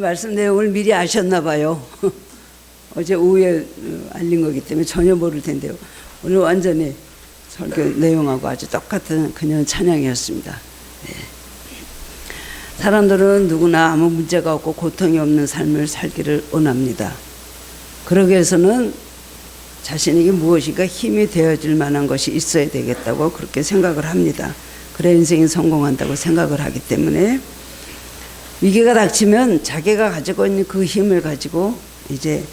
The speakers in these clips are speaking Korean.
말씀 내용을 미리 아셨나 봐요. 어제 오후에 알린 거기 때문에 전혀 모를 텐데요. 오늘 완전히 설교 내용하고 아주 똑같은 그녀의 찬양이었습니다. 네. 사람들은 누구나 아무 문제가 없고 고통이 없는 삶을 살기를 원합니다. 그러기 위해서는 자신에게 무엇인가 힘이 되어줄 만한 것이 있어야 되겠다고 그렇게 생각을 합니다. 그래 인생이 성공한다고 생각을 하기 때문에 위기가 닥치면 자기가 가지고 있는 그 힘을 가지고 이제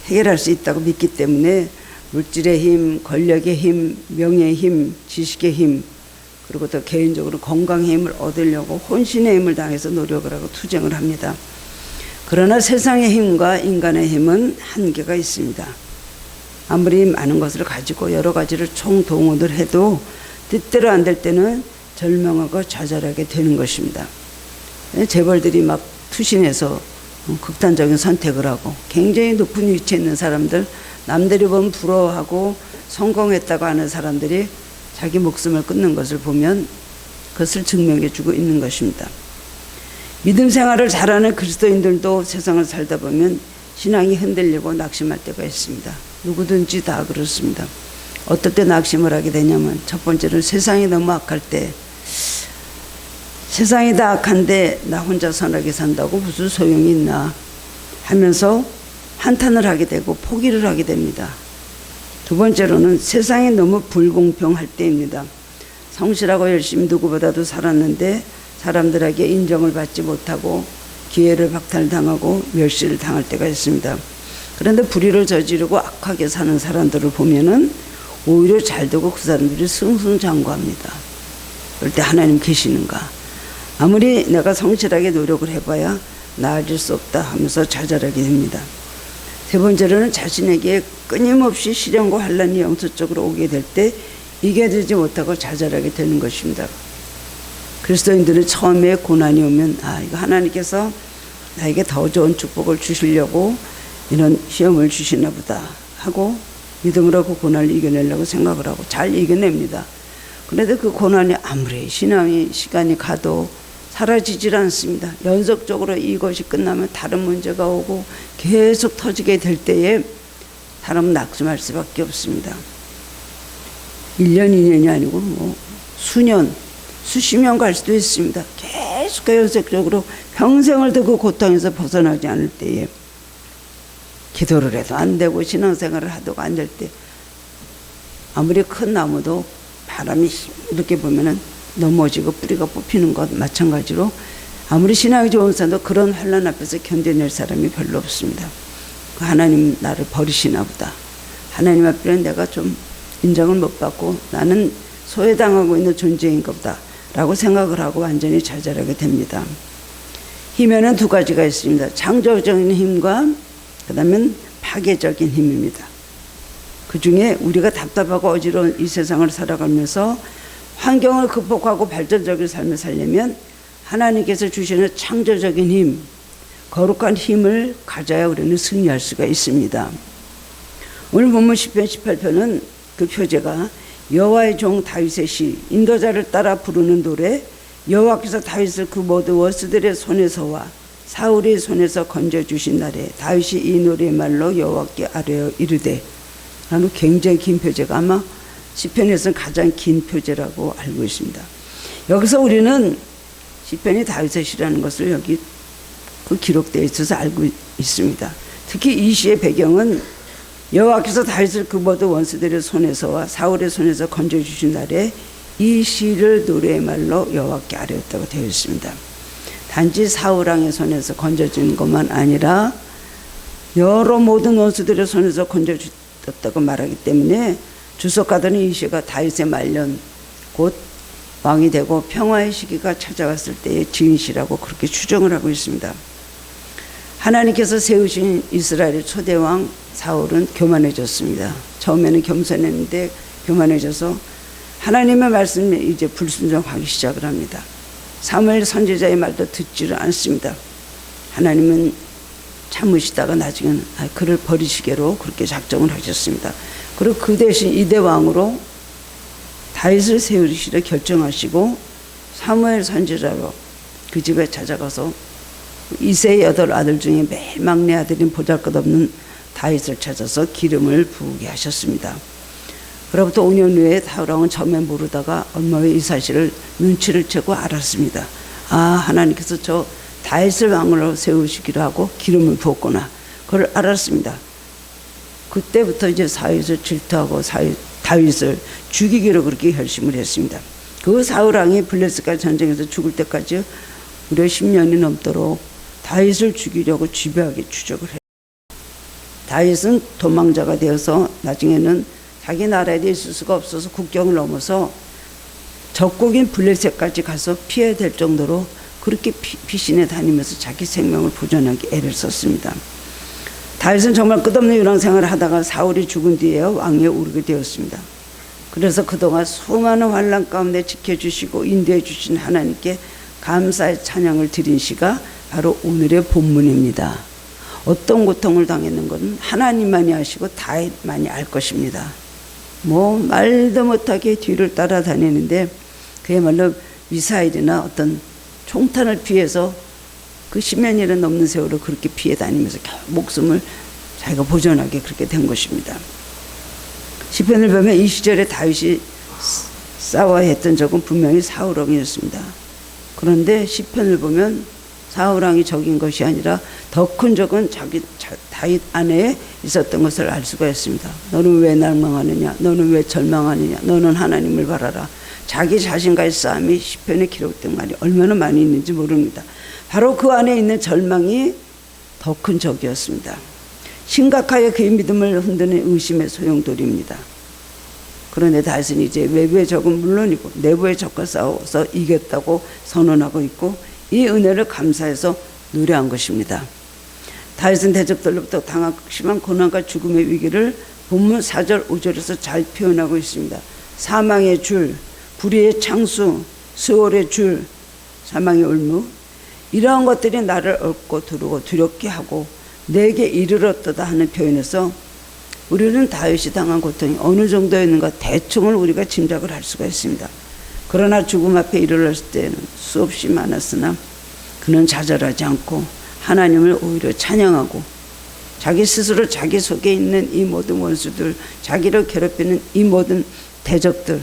해결할 수 있다고 믿기 때문에 물질의 힘, 권력의 힘, 명예의 힘, 지식의 힘, 그리고 또 개인적으로 건강의 힘을 얻으려고 혼신의 힘을 다해서 노력을 하고 투쟁을 합니다. 그러나 세상의 힘과 인간의 힘은 한계가 있습니다. 아무리 많은 것을 가지고 여러 가지를 총동원을 해도 뜻대로 안 될 때는 절망하고 좌절하게 되는 것입니다. 재벌들이 막 투신해서 극단적인 선택을 하고 굉장히 높은 위치에 있는 사람들, 남들이 보면 부러워하고 성공했다고 하는 사람들이 자기 목숨을 끊는 것을 보면 그것을 증명해 주고 있는 것입니다. 믿음 생활을 잘하는 그리스도인들도 세상을 살다 보면 신앙이 흔들리고 낙심할 때가 있습니다. 누구든지 다 그렇습니다. 어떨 때 낙심을 하게 되냐면 첫 번째는 세상이 너무 악할 때, 세상이 다 악한데 나 혼자 선하게 산다고 무슨 소용이 있나 하면서 한탄을 하게 되고 포기를 하게 됩니다. 두 번째로는 세상이 너무 불공평할 때입니다. 성실하고 열심히 누구보다도 살았는데 사람들에게 인정을 받지 못하고 기회를 박탈당하고 멸시를 당할 때가 있습니다. 그런데 불의를 저지르고 악하게 사는 사람들을 보면은 오히려 잘 되고 그 사람들이 승승장구합니다. 그럴 때 하나님 계시는가? 아무리 내가 성실하게 노력을 해봐야 나아질 수 없다 하면서 좌절하게 됩니다. 세 번째로는 자신에게 끊임없이 시련과 환난이 영적으로 오게 될 때 이겨내지 못하고 좌절하게 되는 것입니다. 그리스도인들은 처음에 고난이 오면 이거 하나님께서 나에게 더 좋은 축복을 주시려고 이런 시험을 주시나 보다 하고 믿음으로 그 고난을 이겨내려고 생각을 하고 잘 이겨냅니다. 그런데 그 고난이 아무리 신앙의 시간이 가도 사라지질 않습니다. 연속적으로 이것이 끝나면 다른 문제가 오고 계속 터지게 될 때에 사람은 낙심할 수밖에 없습니다. 1년, 2년이 아니고 뭐 수년, 수십 년 갈 수도 있습니다. 계속 연속적으로 평생을 그 고통에서 벗어나지 않을 때에 기도를 해도 안 되고 신앙생활을 하도 안 될 때 아무리 큰 나무도 바람이 이렇게 보면은 넘어지고 뿌리가 뽑히는 것 마찬가지로 아무리 신앙이 좋은 사람도 그런 환난 앞에서 견뎌낼 사람이 별로 없습니다. 하나님 나를 버리시나 보다. 하나님 앞에는 내가 좀 인정을 못 받고 나는 소외당하고 있는 존재인가 보다 라고 생각을 하고 완전히 좌절하게 됩니다. 힘에는 두 가지가 있습니다. 창조적인 힘과 그 다음에 파괴적인 힘입니다. 그 중에 우리가 답답하고 어지러운 이 세상을 살아가면서 환경을 극복하고 발전적인 삶을 살려면 하나님께서 주시는 창조적인 힘, 거룩한 힘을 가져야 우리는 승리할 수가 있습니다. 오늘 본문 시편 18편은 그 표제가 여호와의 종 다윗의 시, 인도자를 따라 부르는 노래, 여호와께서 다윗을 그 모든 원수들의 손에서와 사울의 손에서 건져주신 날에 다윗이 이 노래의 말로 여호와께 아뢰어 이르되, 라는 굉장히 긴 표제가 아마 시편에서는 가장 긴 표제라고 알고 있습니다. 여기서 우리는 시편이 다윗의 시라는 것을 여기 그 기록되어 있어서 알고 있습니다. 특히 이 시의 배경은 여호와께서 다윗을 그 모든 원수들의 손에서와 사울의 손에서 건져주신 날에 이 시를 노래의 말로 여호와께 아뢰었다고 되어 있습니다. 단지 사울왕의 손에서 건져준 것만 아니라 여러 모든 원수들의 손에서 건져주었다고 말하기 때문에 주석가들은 이 시가 다윗의 말년 곧 왕이 되고 평화의 시기가 찾아왔을 때의 지은 시라고 그렇게 추정을 하고 있습니다. 하나님께서 세우신 이스라엘의 초대왕 사울은 교만해졌습니다. 처음에는 겸손했는데 교만해져서 하나님의 말씀에 이제 불순종하기 시작을 합니다. 사무엘 선지자의 말도 듣지를 않습니다. 하나님은 참으시다가 나중에는 그를 버리시기로 그렇게 작정을 하셨습니다. 그리고 그 대신 이대 왕으로 다윗을 세우시려 결정하시고 사무엘 선지자로 그 집에 찾아가서 이세의 8아들 중에 매일 막내 아들인 보잘것없는 다윗을 찾아서 기름을 부으게 하셨습니다. 그로부터 5년 후에 사울왕은 처음에 모르다가 얼마 후에 이 사실을 눈치를 채고 알았습니다. 아, 하나님께서 저 다윗을 왕으로 세우시기로 하고 기름을 부었구나. 그걸 알았습니다. 그때부터 이제 사울을 질투하고 다윗을 죽이기로 그렇게 결심을 했습니다. 그 사울왕이 블레셋과 전쟁에서 죽을 때까지 무려 10년이 넘도록 다윗을 죽이려고 집요하게 추적을 해요. 다윗은 도망자가 되어서 나중에는 자기 나라에 있을 수가 없어서 국경을 넘어서 적국인 블레셋까지 가서 피해야 될 정도로 그렇게 피신해 다니면서 자기 생명을 보존하기 애를 썼습니다. 다윗은 정말 끝없는 유랑 생활을 하다가 사울이 죽은 뒤에 왕위에 오르게 되었습니다. 그래서 그동안 수많은 환난 가운데 지켜주시고 인도해 주신 하나님께 감사의 찬양을 드린 시가 바로 오늘의 본문입니다. 어떤 고통을 당했는 것은 하나님만이 아시고 다윗만이 알 것입니다. 말도 못하게 뒤를 따라다니는데 그야말로 미사일이나 어떤 총탄을 피해서 그 10년이나 넘는 세월을 그렇게 피해 다니면서 목숨을 자기가 보존하게 그렇게 된 것입니다. 시편을 보면 이 시절에 다윗이 싸워야 했던 적은 분명히 사울왕이었습니다. 그런데 시편을 보면 사울왕이 적인 것이 아니라 더 큰 적은 다윗 안에 있었던 것을 알 수가 있습니다. 너는 왜 낭망하느냐? 너는 왜 절망하느냐? 너는 하나님을 바라라. 자기 자신과의 싸움이 시편에 기록된 말이 얼마나 많이 있는지 모릅니다. 바로 그 안에 있는 절망이 더 큰 적이었습니다. 심각하게 그의 믿음을 흔드는 의심의 소용돌이입니다. 그런데 다윗은 이제 외부의 적은 물론이고 내부의 적과 싸워서 이겼다고 선언하고 있고 이 은혜를 감사해서 노래한 것입니다. 다윗은 대적들로부터 당한 심한 고난과 죽음의 위기를 본문 4절 5절에서 잘 표현하고 있습니다. 사망의 줄, 불의의 창수, 수월의 줄, 사망의 올무, 이러한 것들이 나를 얽고 두르고 두렵게 하고 내게 이르렀도다 하는 표현에서 우리는 다윗이 당한 고통이 어느 정도였는가 대충을 우리가 짐작을 할 수가 있습니다. 그러나 죽음 앞에 이르렀을 때는 수없이 많았으나 그는 좌절하지 않고 하나님을 오히려 찬양하고 자기 스스로 자기 속에 있는 이 모든 원수들, 자기를 괴롭히는 이 모든 대적들을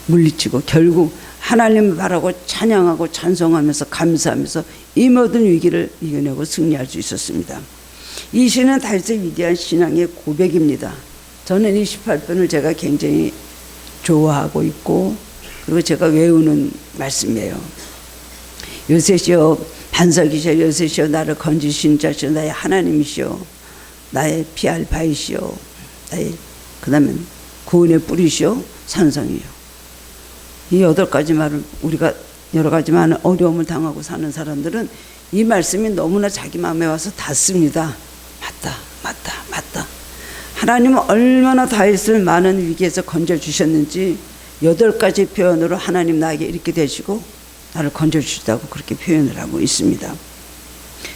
물리치고 결국 하나님을 바라고 찬양하고 찬송하면서 감사하면서 이 모든 위기를 이겨내고 승리할 수 있었습니다. 이 시는 다윗의 위대한 신앙의 고백입니다. 저는 이 18편을 제가 굉장히 좋아하고 있고 그리고 제가 외우는 말씀이에요. 요셉이여 반석이시여 요셉이여 나를 건지신 자시여 나의 하나님이시여 나의 피할 바이시여 나의 그 다음에 구원의 뿌리시여 산성이요. 이 8가지 말을 우리가 여러 가지 많은 어려움을 당하고 사는 사람들은 이 말씀이 너무나 자기 마음에 와서 닿습니다. 맞다. 하나님은 얼마나 다윗을 많은 위기에서 건져주셨는지 8가지 표현으로 하나님 나에게 이렇게 되시고 나를 건져주시다고 그렇게 표현을 하고 있습니다.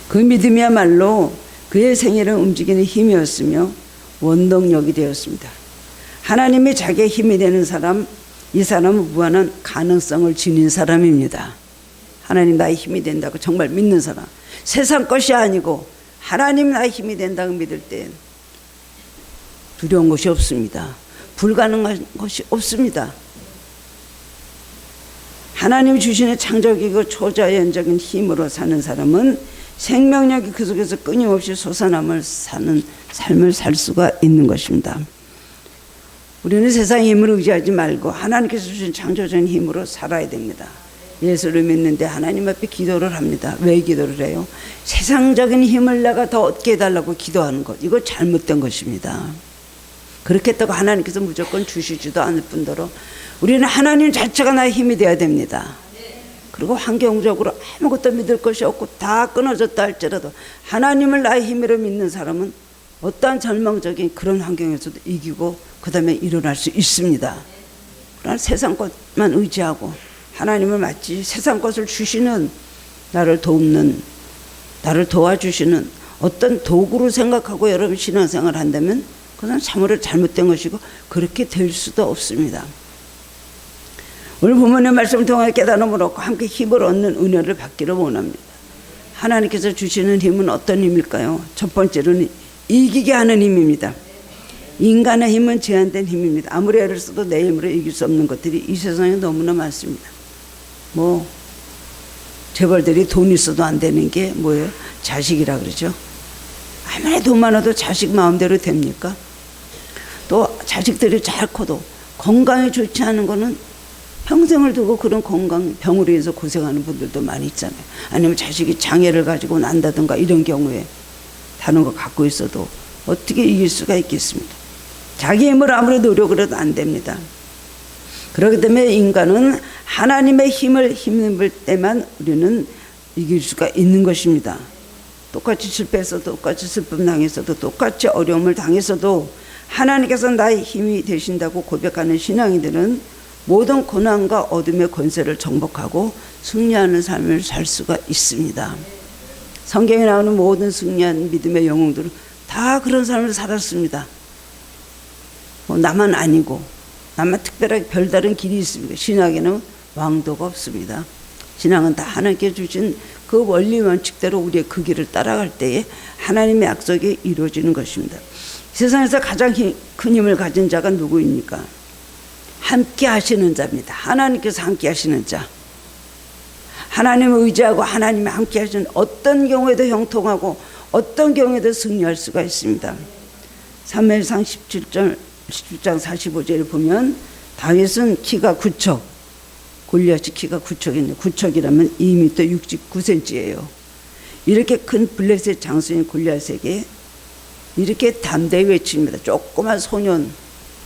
그 믿음이야말로 그의 생애를 움직이는 힘이었으며 원동력이 되었습니다. 하나님이 자기의 힘이 되는 사람, 이 사람은 무한한 가능성을 지닌 사람입니다. 하나님 나의 힘이 된다고 정말 믿는 사람, 세상 것이 아니고 하나님 나의 힘이 된다고 믿을 때 두려운 것이 없습니다. 불가능한 것이 없습니다. 하나님 주시는 창조적이고 초자연적인 힘으로 사는 사람은 생명력이 그 속에서 끊임없이 솟아남을 사는 삶을 살 수가 있는 것입니다. 우리는 세상의 힘을 의지하지 말고 하나님께서 주신 창조적인 힘으로 살아야 됩니다. 예수를 믿는데 하나님 앞에 기도를 합니다. 왜 기도를 해요? 세상적인 힘을 내가 더 얻게 해달라고 기도하는 것, 이거 잘못된 것입니다. 그렇게 했다고 하나님께서 무조건 주시지도 않을 뿐더러 우리는 하나님 자체가 나의 힘이 되어야 됩니다. 그리고 환경적으로 아무것도 믿을 것이 없고 다 끊어졌다 할지라도 하나님을 나의 힘으로 믿는 사람은 어떠한 절망적인 그런 환경에서도 이기고 그 다음에 일어날 수 있습니다. 그러나 세상 것만 의지하고 하나님을 마치 세상 것을 주시는 나를 돕는 나를 도와주시는 어떤 도구로 생각하고 여러분 신앙생활을 한다면 그건 참으로 잘못된 것이고 그렇게 될 수도 없습니다. 오늘 부모님 말씀을 통해 깨달음을 얻고 함께 힘을 얻는 은혜를 받기를 원합니다. 하나님께서 주시는 힘은 어떤 힘일까요? 첫 번째로는 이기게 하는 힘입니다. 인간의 힘은 제한된 힘입니다. 아무리 애를 써도 내 힘으로 이길 수 없는 것들이 이 세상에 너무나 많습니다. 뭐 재벌들이 돈 있어도 안 되는 게 뭐예요? 자식이라 그러죠. 아무리 돈 많아도 자식 마음대로 됩니까? 또 자식들이 잘 커도 건강이 좋지 않은 거는 평생을 두고 그런 병으로 인해서 고생하는 분들도 많이 있잖아요. 아니면 자식이 장애를 가지고 난다든가 이런 경우에 다른 거 갖고 있어도 어떻게 이길 수가 있겠습니까? 자기 힘으로 아무리 노력을 해도 안 됩니다. 그렇기 때문에 인간은 하나님의 힘을 힘입을 때만 우리는 이길 수가 있는 것입니다. 똑같이 실패해서도 똑같이 슬픔 당해서도 똑같이 어려움을 당해서도 하나님께서 나의 힘이 되신다고 고백하는 신앙인들은 모든 고난과 어둠의 권세를 정복하고 승리하는 삶을 살 수가 있습니다. 성경에 나오는 모든 승리한 믿음의 영웅들은 다 그런 삶을 살았습니다. 뭐 나만 아니고 나만 특별하게 별다른 길이 있습니다. 신앙에는 왕도가 없습니다. 신앙은 다 하나님께 주신 그 원리 원칙대로 우리의 그 길을 따라갈 때에 하나님의 약속이 이루어지는 것입니다. 세상에서 가장 큰 힘을 가진 자가 누구입니까? 함께 하시는 자입니다. 하나님께서 함께 하시는 자. 하나님을 의지하고 하나님이 함께 하시는 어떤 경우에도 형통하고 어떤 경우에도 승리할 수가 있습니다. 사무엘상 17장 45절을 보면 다윗은 키가 9척, 골리앗이 키가 9척인데 9척이라면 2m 69cm예요. 이렇게 큰 블레셋 장수인 골리앗에게 이렇게 담대히 외칩니다. 조그만 소년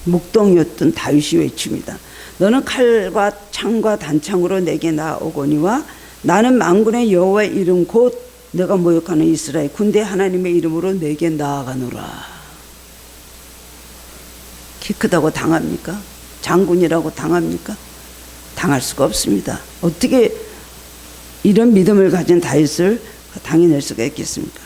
묵동이었던 다윗이 외칩니다. 너는 칼과 창과 단창으로 내게 나오거니와 나는 만군의 여호와의 이름 곧 내가 모욕하는 이스라엘 군대 하나님의 이름으로 내게 나아가노라. 키 크다고 당합니까? 장군이라고 당합니까? 당할 수가 없습니다. 어떻게 이런 믿음을 가진 다윗을 당해낼 수가 있겠습니까?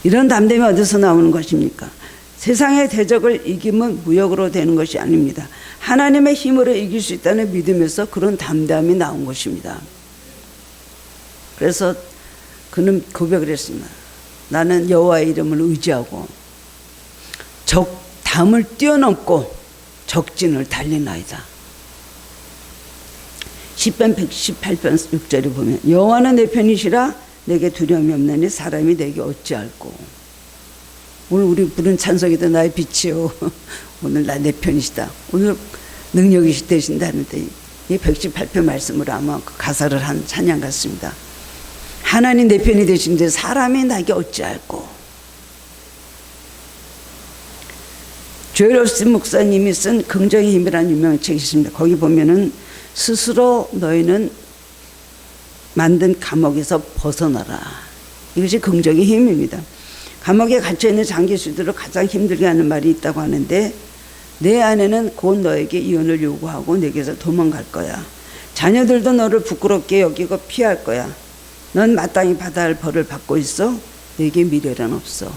이런 담대함이 어디서 나오는 것입니까? 세상의 대적을 이기면 무역으로 되는 것이 아닙니다. 하나님의 힘으로 이길 수 있다는 믿음에서 그런 담대함이 나온 것입니다. 그래서 그는 고백을 했습니다. 나는 여호와의 이름을 의지하고 담을 뛰어넘고 적진을 달리나이다. 시편 118편 6절에 보면 여호와는 내 편이시라 내게 두려움이 없나니 사람이 내게 어찌할꼬. 오늘 우리 부른 찬송이도 나의 빛이요 오늘 나 내 편이시다. 오늘 능력이 되신다는데 이 118편 말씀으로 아마 그 가사를 한 찬양 같습니다. 하나님 내 편이 되신데 사람이 나에게 어찌할꼬. 조엘 오스틴 목사님이 쓴 긍정의 힘이라는 유명한 책이 있습니다. 거기 보면은 스스로 너희는 만든 감옥에서 벗어나라. 이것이 긍정의 힘입니다. 감옥에 갇혀있는 장기수들을 가장 힘들게 하는 말이 있다고 하는데 내 아내는 곧 너에게 이혼을 요구하고 내게서 도망갈 거야. 자녀들도 너를 부끄럽게 여기고 피할 거야. 넌 마땅히 받아야 할 벌을 받고 있어. 내게 미래란 없어.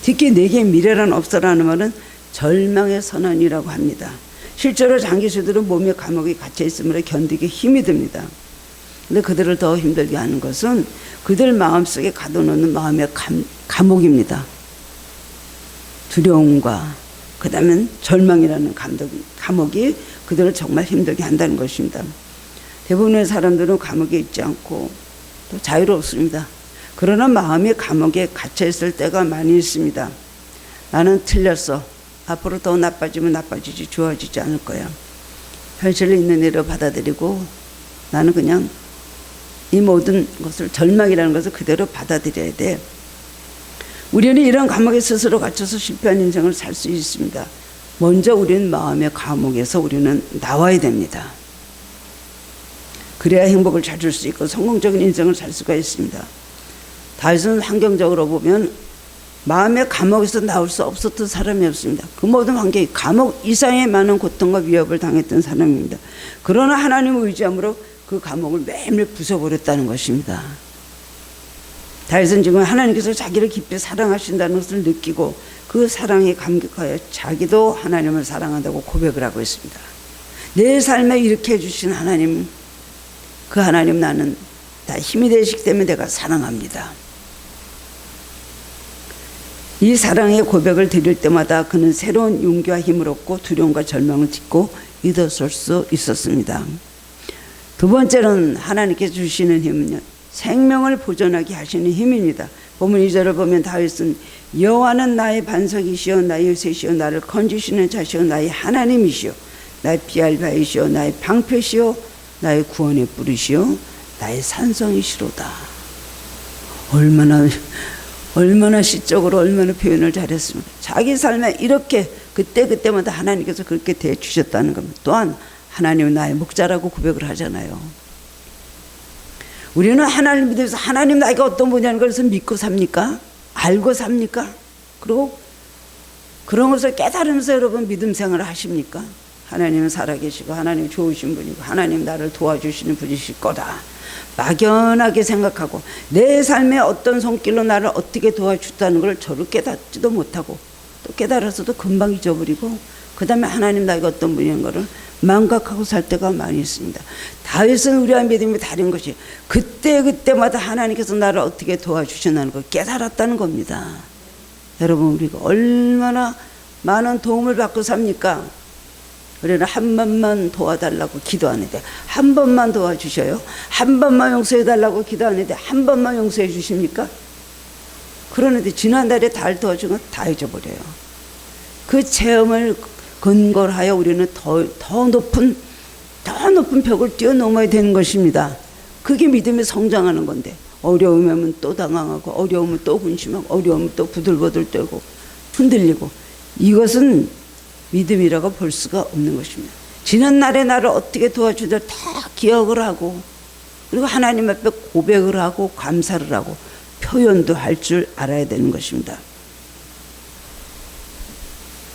특히 내게 미래란 없어라는 말은 절망의 선언이라고 합니다. 실제로 장기수들은 몸의 감옥에 갇혀 있으므로 견디기 힘이 듭니다. 근데 그들을 더 힘들게 하는 것은 그들 마음속에 가둬놓는 마음의 감옥입니다. 두려움과 그 다음에 절망이라는 감옥이 그들을 정말 힘들게 한다는 것입니다. 대부분의 사람들은 감옥에 있지 않고 또 자유롭습니다. 그러나 마음의 감옥에 갇혀있을 때가 많이 있습니다. 나는 틀렸어. 앞으로 더 나빠지면 나빠지지 좋아지지 않을 거야. 현실에 있는 일을 받아들이고 나는 그냥 이 모든 것을 절망이라는 것을 그대로 받아들여야 돼. 우리는 이런 감옥에 스스로 갇혀서 실패한 인생을 살 수 있습니다. 먼저 우리는 마음의 감옥에서 우리는 나와야 됩니다. 그래야 행복을 찾을 수 있고 성공적인 인생을 살 수가 있습니다. 다윗은 환경적으로 보면 마음의 감옥에서 나올 수 없었던 사람이 없습니다. 그 모든 환경이 감옥 이상의 많은 고통과 위협을 당했던 사람입니다. 그러나 하나님을 의지함으로 그 감옥을 매일 부숴버렸다는 것입니다. 다윗은 지금 하나님께서 자기를 깊이 사랑하신다는 것을 느끼고 그 사랑에 감격하여 자기도 하나님을 사랑한다고 고백을 하고 있습니다. 내 삶에 이렇게 해주신 하나님, 그 하나님 나는 다 힘이 되시기 때문에 내가 사랑합니다. 이 사랑의 고백을 드릴 때마다 그는 새로운 용기와 힘을 얻고 두려움과 절망을 딛고 일어설 수 있었습니다. 두 번째는 하나님께서 주시는 힘은요, 생명을 보존하게 하시는 힘입니다. 본문 2절을 보면 다윗은 여호와는 나의 반석이시오 나의 요새시오 나를 건지시는 자시오 나의 하나님이시오 나의 피할 바이시오 나의 방패시오 나의 구원의 뿌리시오 나의 산성이시로다. 얼마나 시적으로 얼마나 표현을 잘했습니까? 자기 삶에 이렇게 그때마다 하나님께서 그렇게 대해주셨다는 겁니다. 또한 하나님은 나의 목자라고 고백을 하잖아요. 우리는 하나님 믿으면서 하나님 나이가 어떤 분이라는 것을 믿고 삽니까? 알고 삽니까? 그리고 그런 것을 깨달으면서 여러분 믿음 생활을 하십니까? 하나님은 살아계시고 하나님 좋으신 분이고 하나님 나를 도와주시는 분이실 거다. 막연하게 생각하고 내 삶의 어떤 손길로 나를 어떻게 도와줬다는 걸 저를 깨닫지도 못하고 또 깨달아서도 금방 잊어버리고 그 다음에 하나님 나이가 어떤 분이라는 것을 망각하고 살 때가 많이 있습니다. 다윗은 우리와 믿음이 다른 것이 그때마다 하나님께서 나를 어떻게 도와주셨다는 걸 깨달았다는 겁니다. 여러분 우리가 얼마나 많은 도움을 받고 삽니까? 우리는 한 번만 도와달라고 기도하는데 한 번만 도와주셔요? 한 번만 용서해달라고 기도하는데 한 번만 용서해 주십니까? 그러는데 지난달에 다 도와준 건 다 잊어버려요. 그 체험을 근거로 하여 우리는 더 높은 벽을 뛰어넘어야 되는 것입니다. 그게 믿음이 성장하는 건데 어려우면 또 당황하고 어려우면 또 근심하고 어려우면 또 부들부들 떨고 흔들리고 이것은 믿음이라고 볼 수가 없는 것입니다. 지난 날에 나를 어떻게 도와주다 다 기억을 하고 그리고 하나님 앞에 고백을 하고 감사를 하고 표현도 할 줄 알아야 되는 것입니다.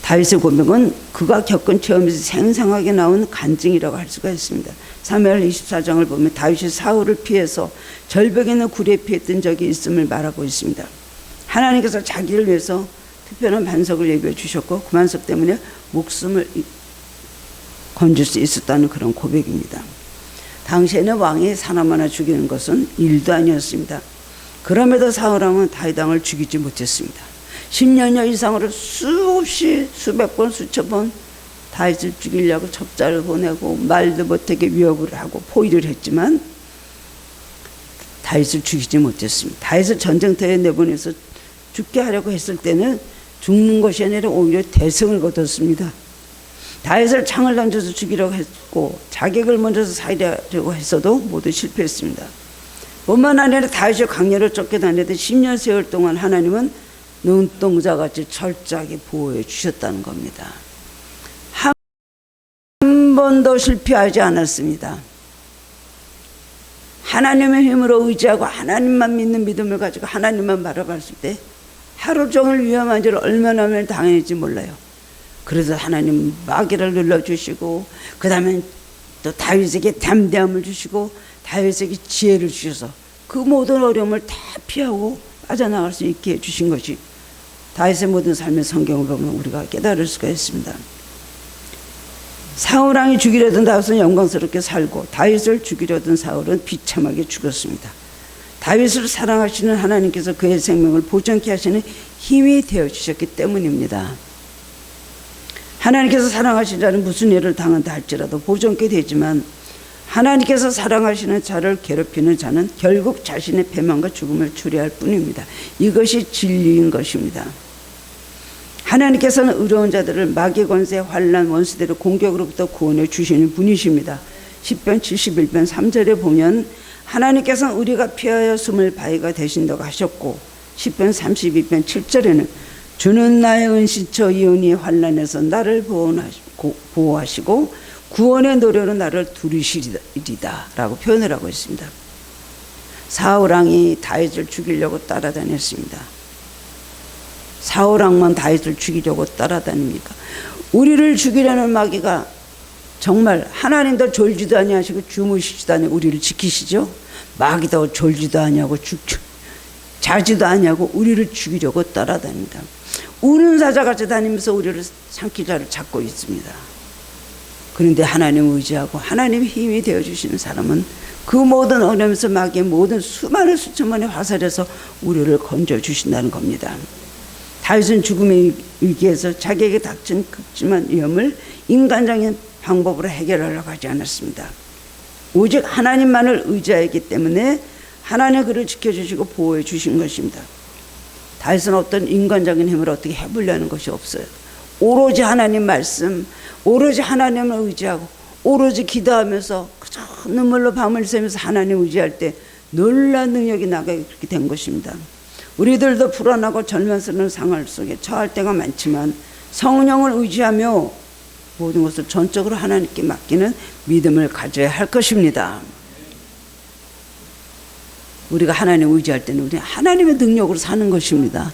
다윗의 고백은 그가 겪은 체험에서 생생하게 나온 간증이라고 할 수가 있습니다. 사무엘 24장을 보면 다윗이 사울을 피해서 절벽에 있는 굴에 피했던 적이 있음을 말하고 있습니다. 하나님께서 자기를 위해서 특별한 반석을 예비해 주셨고 그 반석 때문에 목숨을 건질 수 있었다는 그런 고백입니다. 당시에는 왕이 사람 하나 죽이는 것은 일도 아니었습니다. 그럼에도 사울왕은 다윗 왕을 죽이지 못했습니다. 10년여 이상으로 수없이 수백 번 수천 번 다윗을 죽이려고 첩자를 보내고 말도 못하게 위협을 하고 포위를 했지만 다윗을 죽이지 못했습니다. 다윗을 전쟁터에 내보내서 죽게 하려고 했을 때는 죽는 것이 아니라 오히려 대승을 거뒀습니다. 다윗을 창을 던져서 죽이려고 했고 자객을 먼저서 살리려고 했어도 모두 실패했습니다. 뿐만 아니라 다윗이 광야를 쫓겨다니던 10년 세월 동안 하나님은 눈동자같이 철저하게 보호해 주셨다는 겁니다. 한 번도 실패하지 않았습니다. 하나님의 힘으로 의지하고 하나님만 믿는 믿음을 가지고 하나님만 바라봤을 때 하루 종일 위험한 일을 얼마나 당했는지 몰라요. 그래서 하나님 마귀를 눌러주시고 그 다음에 또 다윗에게 담대함을 주시고 다윗에게 지혜를 주셔서 그 모든 어려움을 다 피하고 빠져나갈 수 있게 해주신 것이 다윗의 모든 삶의 성경을 보면 우리가 깨달을 수가 있습니다. 사울왕이 죽이려던 다윗은 영광스럽게 살고 다윗을 죽이려던 사울은 비참하게 죽었습니다. 다윗을 사랑하시는 하나님께서 그의 생명을 보존케 하시는 힘이 되어주셨기 때문입니다. 하나님께서 사랑하시는 자는 무슨 일을 당한다 할지라도 보존케 되지만 하나님께서 사랑하시는 자를 괴롭히는 자는 결국 자신의 패망과 죽음을 초래할 뿐입니다. 이것이 진리인 것입니다. 하나님께서는 의로운 자들을 마귀 권세, 환난, 원수들의 공격으로부터 구원해 주시는 분이십니다. 시편 71편 3절에 보면 하나님께서는 우리가 피하여 숨을 바위가 되신다고 하셨고 시편 32편 7절에는 주는 나의 은신처 이온이 환난에서 나를 보호하시고 구원의 노래로 나를 두르시리다 라고 표현을 하고 있습니다. 사울왕이 다윗을 죽이려고 따라다녔습니다. 사울왕만 다윗을 죽이려고 따라다닙니까? 우리를 죽이려는 마귀가 정말 하나님도 졸지도 아니하시고 주무시지도 아니하고 우리를 지키시죠. 마귀도 졸지도 아니하고 자지도 아니하고 우리를 죽이려고 따라다닙니다. 우는 사자같이 다니면서 우리를 삼키자를 찾고 있습니다. 그런데 하나님을 의지하고 하나님의 힘이 되어주시는 사람은 그 모든 어려움에서 마귀의 모든 수많은 수천만의 화살에서 우리를 건져주신다는 겁니다. 다윗은 죽음의 위기에서 자기에게 닥친 극심한 위험을 인간적인 방법으로 해결하려고 하지 않았습니다. 오직 하나님만을 의지하였기 때문에 하나님이 그를 지켜주시고 보호해 주신 것입니다. 다윗은 어떤 인간적인 힘을 어떻게 해보려는 것이 없어요. 오로지 하나님 말씀, 오로지 하나님을 의지하고 오로지 기도하면서 그저 눈물로 밤을 새면서 하나님 의지할 때 놀라운 능력이 나가게 그렇게 된 것입니다. 우리들도 불안하고 절망스러운 상황 속에 처할 때가 많지만 성령을 의지하며 모든 것을 전적으로 하나님께 맡기는 믿음을 가져야 할 것입니다. 우리가 하나님 의지할 때는 우리 하나님의 능력으로 사는 것입니다.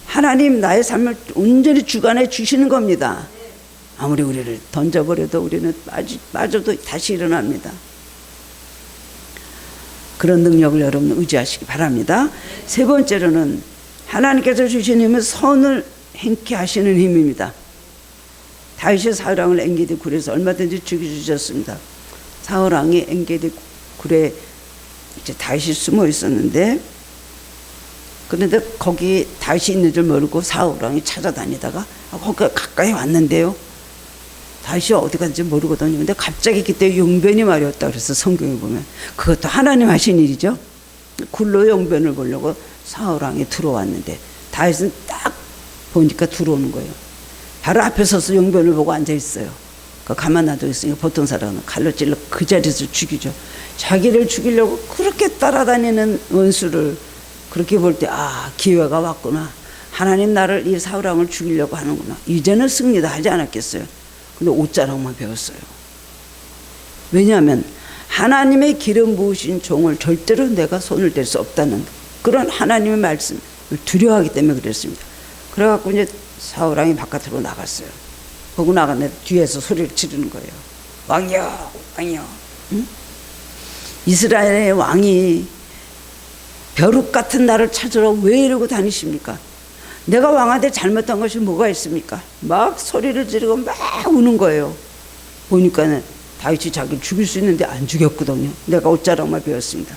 하나님 나의 삶을 온전히 주관해 주시는 겁니다. 아무리 우리를 던져버려도 우리는 빠져도 다시 일어납니다. 그런 능력을 여러분 의지하시기 바랍니다. 세 번째로는 하나님께서 주신 힘은 선을 행케 하시는 힘입니다. 다윗이 사울왕을 엔게디 굴에서 얼마든지 죽여주셨습니다. 사울왕이 엔게디 굴에 이제 다윗이 숨어 있었는데, 그런데 거기 다윗이 있는 줄 모르고 사울왕이 찾아다니다가 거기 가까이 왔는데요. 다윗이 어디 갔는지 모르거든요. 근데 갑자기 그때 용변이 말이었다 그래서 성경에 보면 그것도 하나님 하신 일이죠. 굴로 용변을 보려고 사울왕이 들어왔는데 다윗은 딱 보니까 들어오는 거예요. 바로 앞에 서서 용변을 보고 앉아 있어요. 가만 놔두고 있으니까 보통 사람은 칼로 찔러 그 자리에서 죽이죠. 자기를 죽이려고 그렇게 따라다니는 원수를 그렇게 볼 때 기회가 왔구나. 하나님 나를 이 사울왕을 죽이려고 하는구나. 이제는 승리다 하지 않았겠어요. 근데 옷자락만 배웠어요. 왜냐하면 하나님의 기름 부으신 종을 절대로 내가 손을 댈 수 없다는 그런 하나님의 말씀을 두려워하기 때문에 그랬습니다. 그래갖고 이제 사울왕이 바깥으로 나갔어요. 보고 나갔는데 뒤에서 소리를 지르는 거예요. 왕이여, 왕이여. 응? 이스라엘의 왕이 벼룩 같은 나를 찾으러 왜 이러고 다니십니까? 내가 왕한테 잘못한 것이 뭐가 있습니까? 막 소리를 지르고 막 우는 거예요. 보니까는 다윗이 자기를 죽일 수 있는데 안 죽였거든요. 내가 옷자락만 배웠습니다.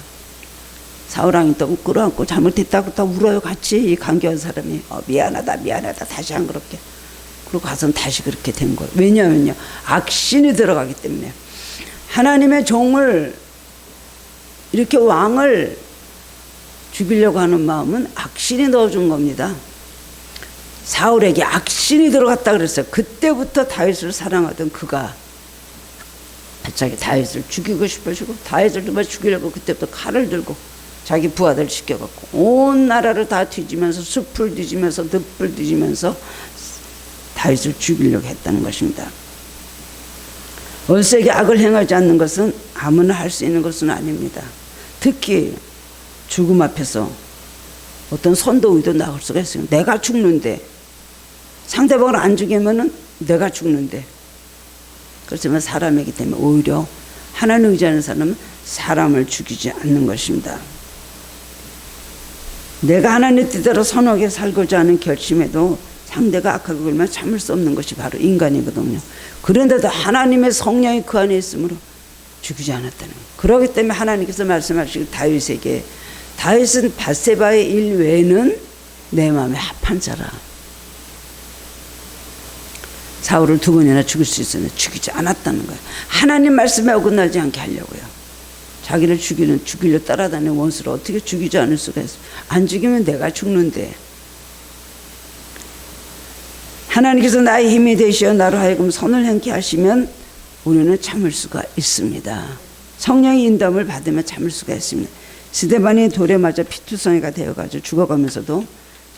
사울왕이 또 끌어안고 잘못했다고 또 울어요. 같이 이 간교한 사람이 미안하다 다시 안 그렇게. 그리고 가서는 다시 그렇게 된 거예요. 왜냐하면요, 악신이 들어가기 때문에. 하나님의 종을 이렇게 왕을 죽이려고 하는 마음은 악신이 넣어준 겁니다. 사울에게 악신이 들어갔다 그랬어요. 그때부터 다윗을 사랑하던 그가 자기 다윗을 죽이고 싶어지고 다윗을 정말 죽이려고 그때부터 칼을 들고 자기 부하들 시켜갖고 온 나라를 다 뒤지면서 숲을 뒤지면서 늪을 뒤지면서 다윗을 죽이려고 했다는 것입니다. 얼세게 악을 행하지 않는 것은 아무나 할 수 있는 것은 아닙니다. 특히 죽음 앞에서 어떤 선도 의도 나올 수가 있어요. 내가 죽는데 상대방을 안 죽이면은 내가 죽는데. 그렇지만 사람이기 때문에 오히려 하나님 의지하는 사람은 사람을 죽이지 않는 것입니다. 내가 하나님 뜻대로 선하게 살고자 하는 결심에도 상대가 악하게 굴면 참을 수 없는 것이 바로 인간이거든요. 그런데도 하나님의 성령이 그 안에 있으므로 죽이지 않았다는 거예요. 그렇기 때문에 하나님께서 말씀하시길 다윗에게 다윗은 밧세바의 일 외에는 내 마음에 합한 자라. 사울을 2번이나 죽일 수 있었는데 죽이지 않았다는 거예요. 하나님 말씀에 어긋나지 않게 하려고요. 자기를 죽이려 따라다니는 원수를 어떻게 죽이지 않을 수가 있어요. 안 죽이면 내가 죽는데. 하나님께서 나의 힘이 되시어 나로 하여금 선을 행케 하시면 우리는 참을 수가 있습니다. 성령의 인도함을 받으면 참을 수가 있습니다. 스데반이 돌에 맞아 피투성이가 되어가지고 죽어가면서도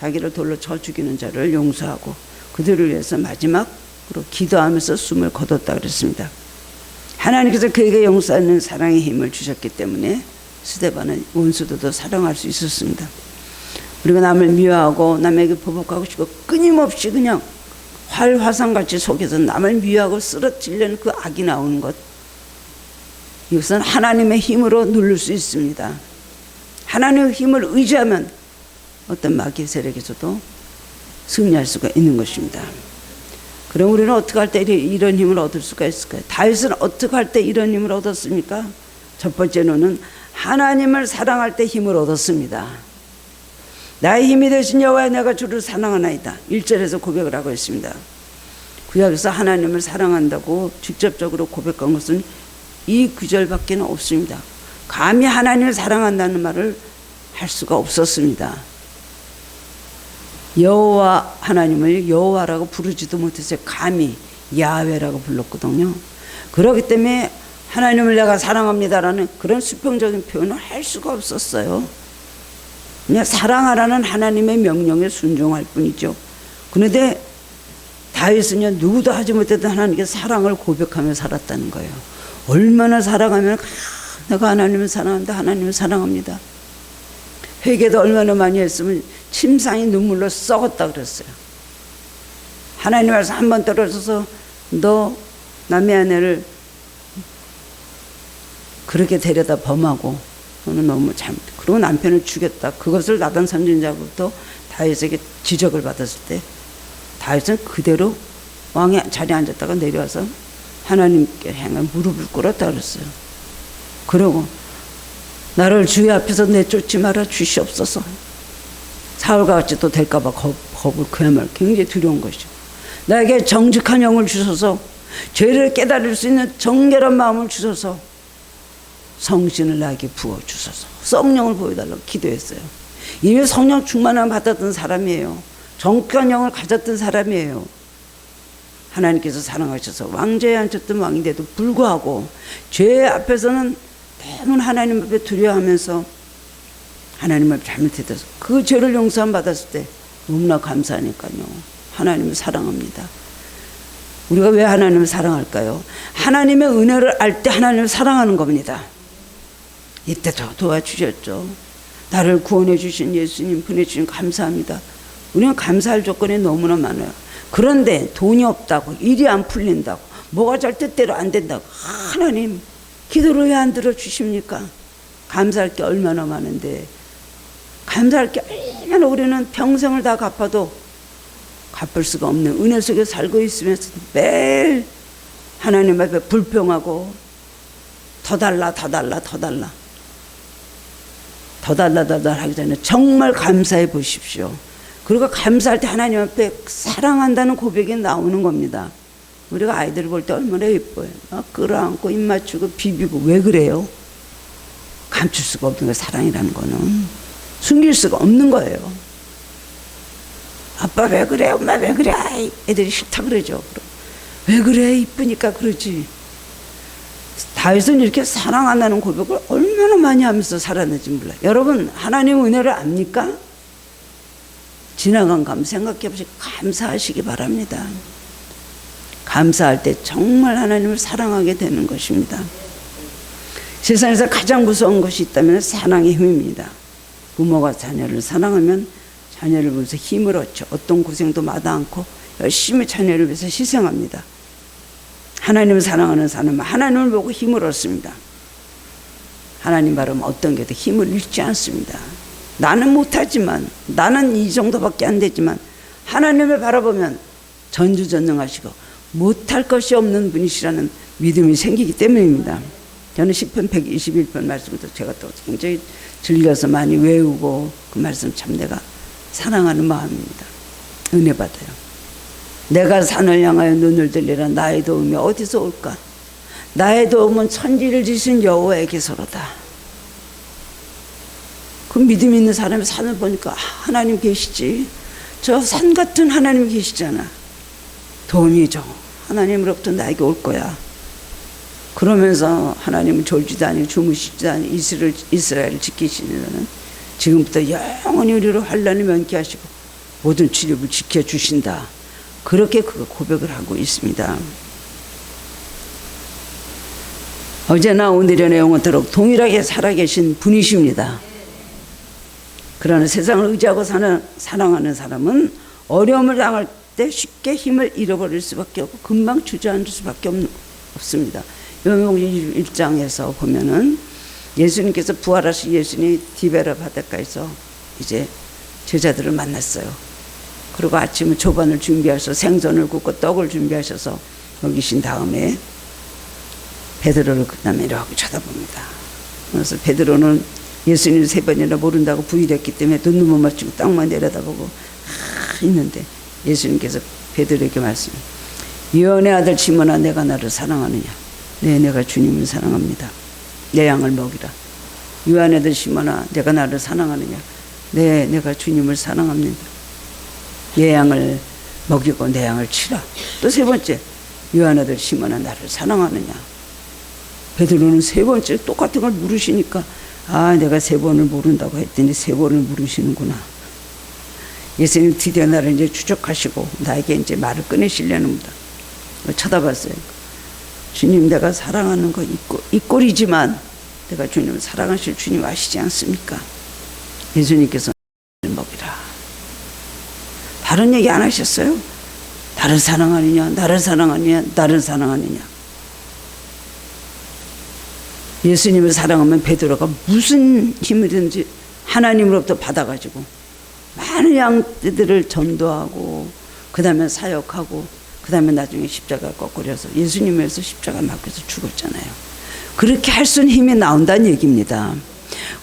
자기를 돌로 쳐 죽이는 자를 용서하고 그들을 위해서 마지막으로 기도하면서 숨을 거뒀다 그랬습니다. 하나님께서 그에게 용서하는 사랑의 힘을 주셨기 때문에 스데반은 원수들도 사랑할 수 있었습니다. 우리가 남을 미워하고 남에게 보복하고 싶고 끊임없이 그냥 활화산같이 속에서 남을 미워하고 쓰러뜨리려는 그 악이 나오는 것, 이것은 하나님의 힘으로 누를 수 있습니다. 하나님의 힘을 의지하면 어떤 마귀의 세력에서도 승리할 수가 있는 것입니다. 그럼 우리는 어떻게 할 때 이런 힘을 얻을 수가 있을까요? 다윗은 어떻게 할 때 이런 힘을 얻었습니까? 첫 번째로는 하나님을 사랑할 때 힘을 얻었습니다. 나의 힘이 되신 여호와 내가 주를 사랑하나이다. 1절에서 고백을 하고 있습니다. 구약에서 하나님을 사랑한다고 직접적으로 고백한 것은 이 구절밖에 없습니다. 감히 하나님을 사랑한다는 말을 할 수가 없었습니다. 여호와 하나님을 여호와라고 부르지도 못했어요. 감히 야훼라고 불렀거든요. 그렇기 때문에 하나님을 내가 사랑합니다라는 그런 수평적인 표현을 할 수가 없었어요. 그냥 사랑하라는 하나님의 명령에 순종할 뿐이죠. 그런데 다윗은요, 누구도 하지 못했던 하나님께 사랑을 고백하며 살았다는 거예요. 얼마나 사랑하면 내가 하나님을 사랑합니다. 하나님을 사랑합니다. 회개도 얼마나 많이 했으면 침상이 눈물로 썩었다 그랬어요. 하나님 말씀 한 번 떨어져서 너 남의 아내를 그렇게 데려다 범하고 너는 너무 잘못. 그리고 남편을 죽였다. 그것을 나단 선지자로부터 다윗에게 지적을 받았을 때 다윗은 그대로 왕의 자리에 앉았다가 내려와서 하나님께 향해 무릎을 꿇었다 그랬어요. 그러고 나를 주의 앞에서 내쫓지 마라 주시옵소서. 사울과 같이 또 될까봐 겁을 그야말로 굉장히 두려운 것이죠. 나에게 정직한 영을 주셔서 죄를 깨달을 수 있는 정결한 마음을 주셔서 성신을 나에게 부어주셔서 성령을 보여달라고 기도했어요. 이미 성령 충만함 받았던 사람이에요. 정직한 영을 가졌던 사람이에요. 하나님께서 사랑하셔서 왕좌에 앉혔던 왕인데도 불구하고 죄 앞에서는 너무 하나님 앞에 두려워하면서 하나님을 잘못했어서 그 죄를 용서함 받았을 때 너무나 감사하니까요. 하나님을 사랑합니다. 우리가 왜 하나님을 사랑할까요? 하나님의 은혜를 알 때 하나님을 사랑하는 겁니다. 이때도 도와주셨죠. 나를 구원해 주신 예수님 보내주신 감사합니다. 우리는 감사할 조건이 너무나 많아요. 그런데 돈이 없다고, 일이 안 풀린다고, 뭐가 잘 뜻대로 안 된다고, 하나님 기도를 왜 안 들어주십니까? 감사할 게 얼마나 많은데, 감사할 게 얼마나 우리는 평생을 다 갚아도 갚을 수가 없는 은혜 속에 살고 있으면서 매일 하나님 앞에 불평하고 더 달라 더 달라 더 달라 더 달라 더 달라 하기 전에 정말 감사해 보십시오. 그리고 감사할 때 하나님 앞에 사랑한다는 고백이 나오는 겁니다. 우리가 아이들을 볼 때 얼마나 예뻐요. 끌어안고 입 맞추고 비비고. 왜 그래요? 감출 수가 없는 거예요. 사랑이라는 거는 숨길 수가 없는 거예요. 아빠 왜 그래? 엄마 왜 그래? 애들이 싫다 그러죠. 왜 그래? 이쁘니까 그러지. 다윗은 이렇게 사랑한다는 고백을 얼마나 많이 하면서 살았는지 몰라요. 여러분 하나님 은혜를 압니까? 지나간 감 생각해 보시고 감사하시기 바랍니다. 감사할 때 정말 하나님을 사랑하게 되는 것입니다. 세상에서 가장 무서운 것이 있다면 사랑의 힘입니다. 부모가 자녀를 사랑하면 자녀를 위해서 힘을 얻죠. 어떤 고생도 마다 않고 열심히 자녀를 위해서 희생합니다. 하나님을 사랑하는 사람은 하나님을 보고 힘을 얻습니다. 하나님 바라면 어떤 게도 힘을 잃지 않습니다. 나는 못하지만, 나는 이 정도밖에 안 되지만 하나님을 바라보면 전주전능하시고 못할 것이 없는 분이시라는 믿음이 생기기 때문입니다. 저는 시편 121편 말씀도 제가 또 굉장히 즐겨서 많이 외우고 그 말씀 참 내가 사랑하는 마음입니다. 은혜 받아요. 내가 산을 향하여 눈을 들리라. 나의 도움이 어디서 올까? 나의 도움은 천지를 지신 여호와에게서로다. 그 믿음 있는 사람이 산을 보니까 하나님 계시지. 저 산 같은 하나님 계시잖아. 도움이죠. 하나님으로부터 나에게 올 거야. 그러면서 하나님은 졸지도 아니고 주무시지도 아니고 이스라엘을 지키시는 지금부터 영원히 우리로 환난을 면케하시고 모든 출입을 지켜주신다. 그렇게 그 고백을 하고 있습니다. 어제나 오늘이나 영원토록 동일하게 살아계신 분이십니다. 그러나 세상을 의지하고 사랑하는 사람은 어려움을 당할 때 쉽게 힘을 잃어버릴 수밖에 없고 금방 주저앉을 수밖에 없습니다. 요한복음 1장에서 보면은 예수님께서 부활하신 예수님이 디베라 바닷가에서 이제 제자들을 만났어요. 그리고 아침에 조반을 준비하셔서 생선을 굽고 떡을 준비하셔서 먹이신 다음에 베드로를 그 다음에 이렇게 쳐다봅니다. 그래서 베드로는 예수님을 3번이나 모른다고 부인했기 때문에 눈도 못 맞추고 땅만 내려다보고 있는데 예수님께서 베드로에게 말씀, 요한의 아들 시몬아, 내가 나를 사랑하느냐? 네, 내가 주님을 사랑합니다. 내 양을 먹이라. 요한의 아들 시몬아, 내가 나를 사랑하느냐? 네, 내가 주님을 사랑합니다. 내 양을 먹이고 내 양을 치라. 또 3번째, 요한의 아들 시몬아, 나를 사랑하느냐? 베드로는 3번째 똑같은 걸 물으시니까 내가 3번을 모른다고 했더니 3번을 물으시는구나. 예수님 드디어 나를 이제 추적하시고 나에게 이제 말을 꺼내시려는 겁니다. 쳐다봤어요. 주님, 내가 사랑하는 거 이 꼴이지만 내가 주님을 사랑하실 주님 아시지 않습니까? 예수님께서 먹이라. 다른 얘기 안 하셨어요? 나를 사랑하느냐, 나를 사랑하느냐, 나를 사랑하느냐. 예수님을 사랑하면 베드로가 무슨 힘이든지 하나님으로부터 받아가지고 많은 양들을 전도하고 그 다음에 사역하고 그 다음에 나중에 십자가 거꾸려서 예수님에서 십자가 맞고서 죽었잖아요. 그렇게 할 수 있는 힘이 나온다는 얘기입니다.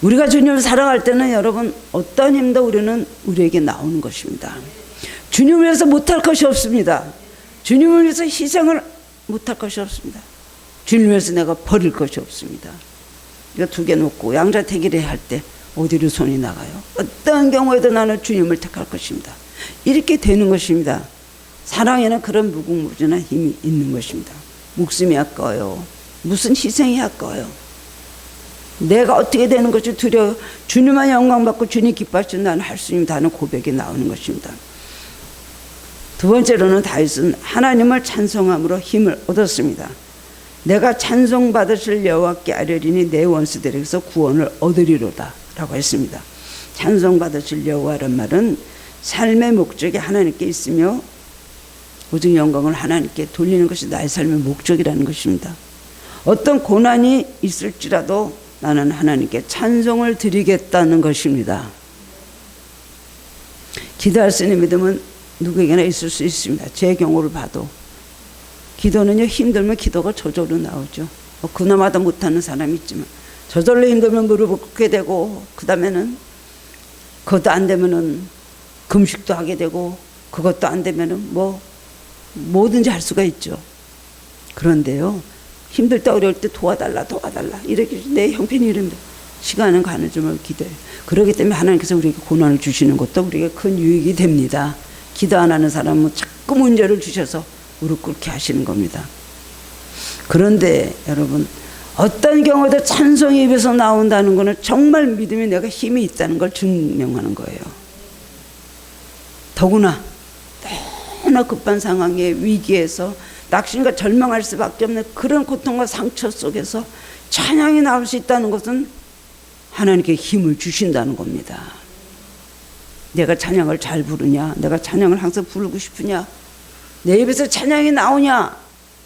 우리가 주님을 사랑할 때는 여러분 어떤 힘도 우리에게 나오는 것입니다. 주님을 위해서 못할 것이 없습니다. 주님을 위해서 희생을 못할 것이 없습니다. 주님을 위해서 내가 버릴 것이 없습니다. 이거 2개 놓고 양자택일을 할 때 어디로 손이 나가요? 어떤 경우에도 나는 주님을 택할 것입니다. 이렇게 되는 것입니다. 사랑에는 그런 무궁무진한 힘이 있는 것입니다. 목숨이 아까워요. 무슨 희생이 아까워요. 내가 어떻게 되는 것이 두려워. 주님만 영광받고 주님 기뻐하시는 나는 할 수 있다는 고백이 나오는 것입니다. 2번째로는 다윗은 하나님을 찬송함으로 힘을 얻었습니다. 내가 찬송받으실 여호와께 아뢰리니 내 원수들에게서 구원을 얻으리로다 라고 했습니다. 찬송받으실 여호와란 말은 삶의 목적이 하나님께 있으며 오직 영광을 하나님께 돌리는 것이 나의 삶의 목적이라는 것입니다. 어떤 고난이 있을지라도 나는 하나님께 찬송을 드리겠다는 것입니다. 기도할 수 있는 믿음은 누구에게나 있을 수 있습니다. 제 경우를 봐도 기도는요, 힘들면 기도가 저절로 나오죠. 그나마도 못하는 사람이 있지만 저절로 힘들면 무릎을 꿇게 되고 그 다음에는 그것도 안 되면은 금식도 하게 되고 그것도 안 되면은 뭐든지 할 수가 있죠. 그런데요, 힘들 때 어려울 때 도와달라 이렇게 내 형편이 이런데 시간은 가는 줄을 기도해요. 그렇기 때문에 하나님께서 우리에게 고난을 주시는 것도 우리에게 큰 유익이 됩니다. 기도 안 하는 사람은 자꾸 문제를 주셔서 무릎 꿇게 하시는 겁니다. 그런데 여러분, 어떤 경우에도 찬송의 입에서 나온다는 것은 정말 믿음이 내가 힘이 있다는 걸 증명하는 거예요. 더구나 너무나 급한 상황의 위기에서 낙심과 절망할 수밖에 없는 그런 고통과 상처 속에서 찬양이 나올 수 있다는 것은 하나님께 힘을 주신다는 겁니다. 내가 찬양을 잘 부르냐, 내가 찬양을 항상 부르고 싶으냐, 내 입에서 찬양이 나오냐,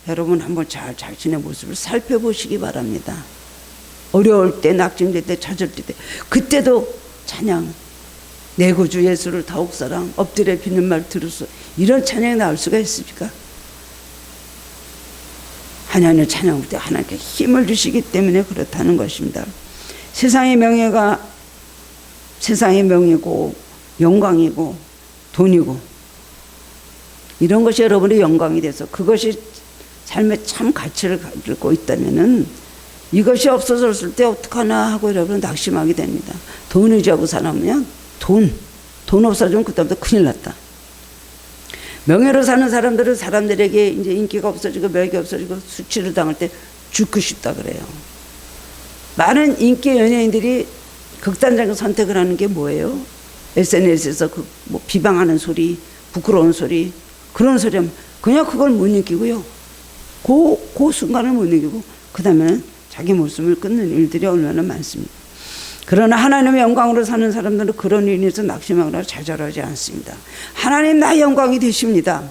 여러분 한번 잘 자신의 모습을 살펴보시기 바랍니다. 어려울 때, 낙심될 때, 좌절될 때, 그때도 찬양, 내 구주 예수를 더욱 사랑, 엎드려 비는 말 들으소, 이런 찬양이 나올 수가 있습니까? 하나님의 찬양할 때 하나님께 힘을 주시기 때문에 그렇다는 것입니다. 세상의 명예가 세상의 명예고 영광이고 돈이고 이런 것이 여러분의 영광이 돼서 그것이 삶의 참 가치를 가지고 있다면은 이것이 없어졌을 때 어떡하나 하고 여러분은 낙심하게 됩니다. 돈을 지하고 살아보면 돈 없어지면 그때부터 큰일 났다. 명예로 사는 사람들은 사람들에게 이제 인기가 없어지고 명예가 없어지고 수치를 당할 때 죽고 싶다 그래요. 많은 인기 연예인들이 극단적인 선택을 하는 게 뭐예요? SNS에서 뭐 비방하는 소리, 부끄러운 소리, 그런 소리 하면 그냥 그걸 못 이기고요. 그 순간을 못 이기고 그 다음에는 자기 목숨을 끊는 일들이 얼마나 많습니다. 그러나 하나님의 영광으로 사는 사람들은 그런 일에 인해서 낙심하거나 좌절하지 않습니다. 하나님 나의 영광이 되십니다.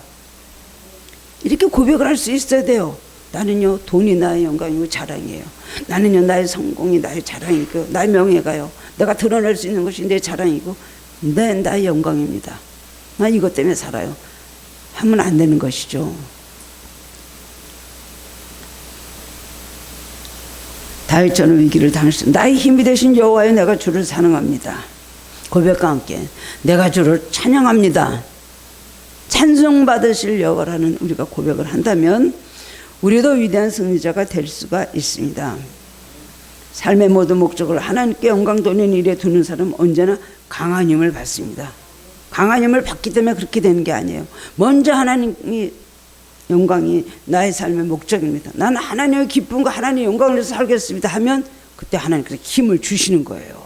이렇게 고백을 할 수 있어야 돼요. 나는요 돈이 나의 영광이고 자랑이에요. 나는요 나의 성공이 나의 자랑이고 나의 명예가요 내가 드러낼 수 있는 것이 내 자랑이고 나의 영광입니다. 나 이것 때문에 살아요. 하면 안 되는 것이죠. 다윗처럼 위기를 당했습니다. 나의 힘이 되신 여호와여, 내가 주를 찬양합니다. 고백과 함께 내가 주를 찬양합니다. 찬송받으실 여호와라는 우리가 고백을 한다면 우리도 위대한 승리자가 될 수가 있습니다. 삶의 모든 목적을 하나님께 영광 돌리는 일에 두는 사람은 언제나 강한 힘을 받습니다. 강한 힘을 받기 때문에 그렇게 되는 게 아니에요. 먼저 하나님이 영광이 나의 삶의 목적입니다. 나는 하나님의 기쁨과 하나님의 영광을 위해서 살겠습니다 하면 그때 하나님께서 힘을 주시는 거예요.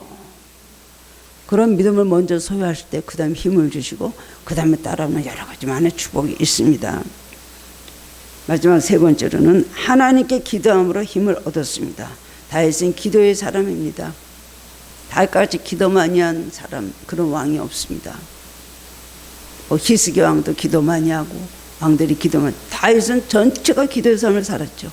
그런 믿음을 먼저 소유하실 때 그 다음에 힘을 주시고 그 다음에 따라오는 여러 가지 많은 축복이 있습니다. 마지막 세 번째로는 하나님께 기도함으로 힘을 얻었습니다. 다윗은 기도의 사람입니다. 다윗같이 기도 많이 한 사람, 그런 왕이 없습니다. 히스기 왕도 기도 많이 하고 왕들이 기도만, 다윗은 전체가 기도의 삶을 살았죠.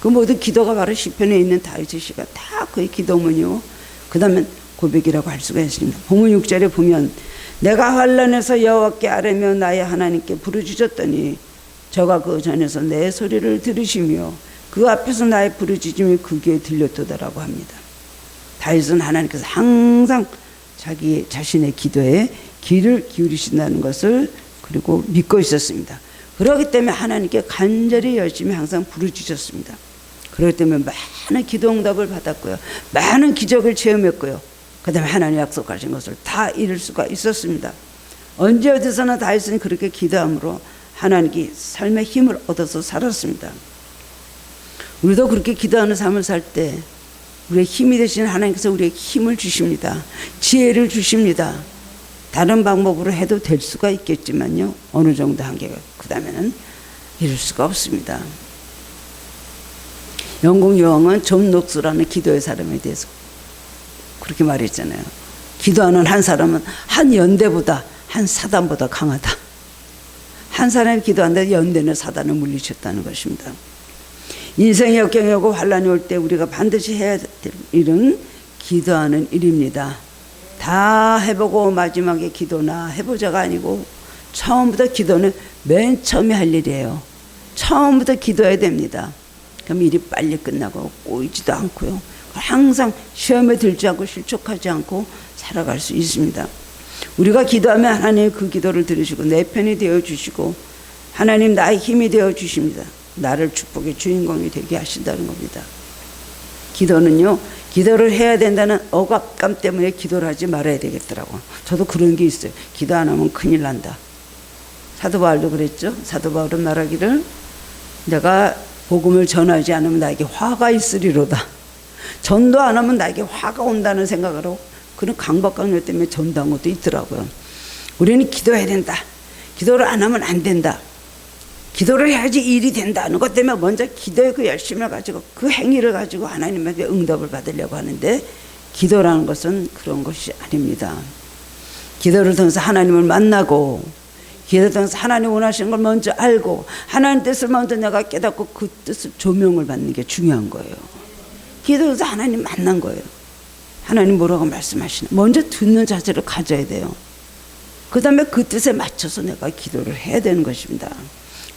그 모든 기도가 바로 시편에 있는 다윗의 시가 다 그의 기도문이요. 그 다음에 고백이라고 할 수가 있습니다. 본문 6절에 보면 내가 환난에서 여호와께 아뢰며 나의 하나님께 부르짖었더니 저가 그 전에서 내 소리를 들으시며 그 앞에서 나의 부르짖음이 그 귀에 들렸도다라고 합니다. 다윗은 하나님께서 항상 자기 자신의 기도에 귀를 기울이신다는 것을 그리고 믿고 있었습니다. 그렇기 때문에 하나님께 간절히 열심히 항상 부르짖었습니다. 그렇기 때문에 많은 기도 응답을 받았고요. 많은 기적을 체험했고요. 그 다음에 하나님 약속하신 것을 다 이룰 수가 있었습니다. 언제 어디서나 다윗은 그렇게 기도함으로 하나님께 삶의 힘을 얻어서 살았습니다. 우리도 그렇게 기도하는 삶을 살 때 우리의 힘이 되신 하나님께서 우리에게 힘을 주십니다. 지혜를 주십니다. 다른 방법으로 해도 될 수가 있겠지만요. 어느 정도 한계가, 그 다음에는 이룰 수가 없습니다. 영국 여왕은 존 녹스라는 기도의 사람에 대해서 그렇게 말했잖아요. 기도하는 한 사람은 한 연대보다, 한 사단보다 강하다. 한 사람이 기도한다고 연대는 사단을 물리쳤다는 것입니다. 인생의 역경이 오고 환난이 올 때 우리가 반드시 해야 될 일은 기도하는 일입니다. 다 해보고 마지막에 기도나 해보자가 아니고 처음부터 기도는 맨 처음에 할 일이에요. 처음부터 기도해야 됩니다. 그럼 일이 빨리 끝나고 꼬이지도 않고요. 항상 시험에 들지 않고 실족하지 않고 살아갈 수 있습니다. 우리가 기도하면 하나님 그 기도를 들으시고 내 편이 되어주시고 하나님 나의 힘이 되어주십니다. 나를 축복의 주인공이 되게 하신다는 겁니다. 기도는요, 기도를 해야 된다는 억압감 때문에 기도를 하지 말아야 되겠더라고. 저도 그런 게 있어요. 기도 안 하면 큰일 난다. 사도 바울도 그랬죠. 사도 바울은 말하기를 내가 복음을 전하지 않으면 나에게 화가 있으리로다. 전도 안 하면 나에게 화가 온다는 생각을 하고 그런 강박관념 때문에 전도한 것도 있더라고요. 우리는 기도해야 된다. 기도를 안 하면 안 된다. 기도를 해야지 일이 된다는 것 때문에 먼저 기도의 그 열심을 가지고 그 행위를 가지고 하나님에게 응답을 받으려고 하는데 기도라는 것은 그런 것이 아닙니다. 기도를 통해서 하나님을 만나고 기도를 통해서 하나님 원하시는 걸 먼저 알고 하나님 뜻을 먼저 내가 깨닫고 그 뜻을 조명을 받는 게 중요한 거예요. 기도에서 하나님 만난 거예요. 하나님 뭐라고 말씀하시나 먼저 듣는 자세를 가져야 돼요. 그 다음에 그 뜻에 맞춰서 내가 기도를 해야 되는 것입니다.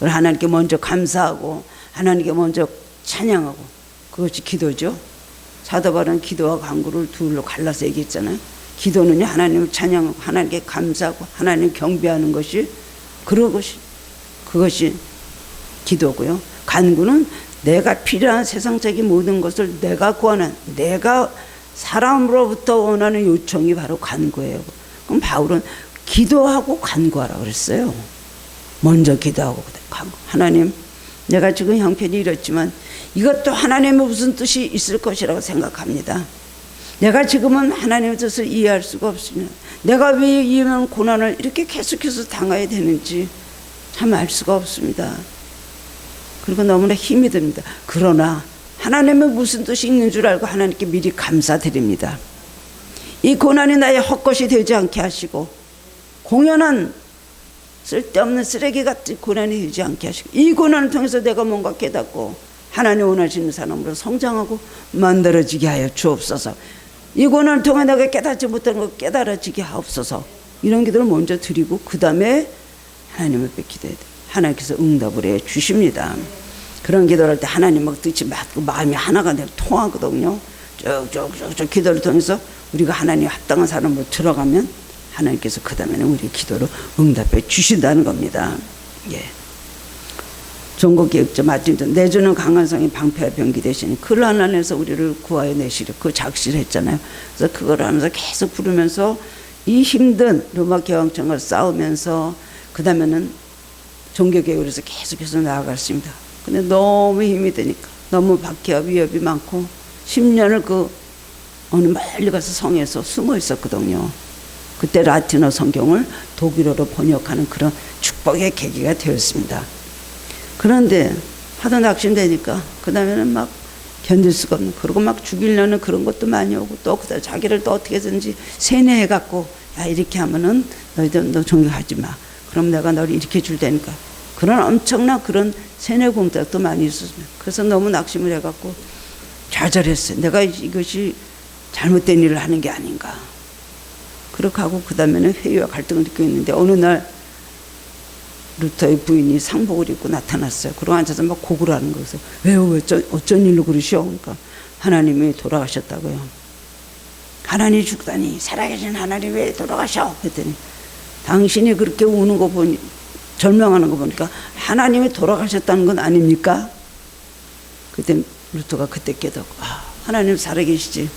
하나님께 먼저 감사하고 하나님께 먼저 찬양하고 그것이 기도죠. 사도 바울은 기도와 간구를 둘로 갈라서 얘기했잖아요. 기도는요 하나님을 찬양하고 하나님께 감사하고 하나님을 경배하는 것이 그것이 기도고요. 간구는 내가 필요한 세상적인 모든 것을 내가 구하는 내가 사람으로부터 원하는 요청이 바로 간구예요. 그럼 바울은 기도하고 간구하라고 그랬어요. 먼저 기도하고 하나님 내가 지금 형편이 이렇지만 이것도 하나님의 무슨 뜻이 있을 것이라고 생각합니다. 내가 지금은 하나님의 뜻을 이해할 수가 없으면 내가 왜 이런 고난을 이렇게 계속해서 당해야 되는지 참 알 수가 없습니다. 그리고 너무나 힘이 듭니다. 그러나 하나님의 무슨 뜻이 있는 줄 알고 하나님께 미리 감사드립니다. 이 고난이 나의 헛것이 되지 않게 하시고 공연한 쓸데없는 쓰레기 같은 고난이 되지 않게 하시고 이 고난을 통해서 내가 뭔가 깨닫고 하나님 원하시는 사람으로 성장하고 만들어지게 하여 주옵소서. 이 고난을 통해 내가 깨닫지 못하는 것 깨달아지게 하옵소서. 이런 기도를 먼저 드리고 그 다음에 하나님을 기도해야 돼. 하나님께서 응답을 해 주십니다. 그런 기도를 할 때 하나님 막 뜻이 맞고 마음이 하나가 되고 통하거든요. 쭉쭉쭉쭉 기도를 통해서 우리가 하나님 합당한 사람으로 들어가면 하나님께서 그 다음에는 우리 기도를 응답해 주신다는 겁니다. 예. 종국기획자 마틴 내주는 강한 성이 방패와 병기 되시니 그를 하나님에서 우리를 구하여 내시려 그 작시를 했잖아요. 그래서 그걸 하면서 계속 부르면서 이 힘든 로마 교황청과 싸우면서 그 다음에는 종교개혁에서 계속해서 나아갔습니다. 근데 너무 힘이 드니까 너무 박해와 위협이 많고 10년을 그 어느 멀리 가서 성에서 숨어 있었거든요. 그때 라틴어 성경을 독일어로 번역하는 그런 축복의 계기가 되었습니다. 그런데 하도 낙심되니까 그 다음에는 막 견딜 수가 없는, 그리고 막 죽이려는 그런 것도 많이 오고 또 그다음 자기를 또 어떻게든지 세뇌해갖고 야 이렇게 하면은 너희들 너 종교하지 마. 그럼 내가 너를 이렇게 줄 테니까. 그런 엄청난 그런 세뇌 공작도 많이 있었습니다. 그래서 너무 낙심을 해갖고 좌절했어요. 내가 이것이 잘못된 일을 하는 게 아닌가. 그렇게 하고 그 다음에는 회의와 갈등을 느꼈는데 어느 날 루터의 부인이 상복을 입고 나타났어요. 그러고 앉아서 막 곡을 하는 거예요. 왜요? 어쩐 일로 그러시오? 그러니까 하나님이 돌아가셨다고요. 하나님이 죽다니 살아계신 하나님이 왜 돌아가셔? 그랬더니 당신이 그렇게 우는 거 보니 절망하는 거 보니까 하나님이 돌아가셨다는 건 아닙니까? 그때 루터가 그때 깨닫고 하나님 살아계시지.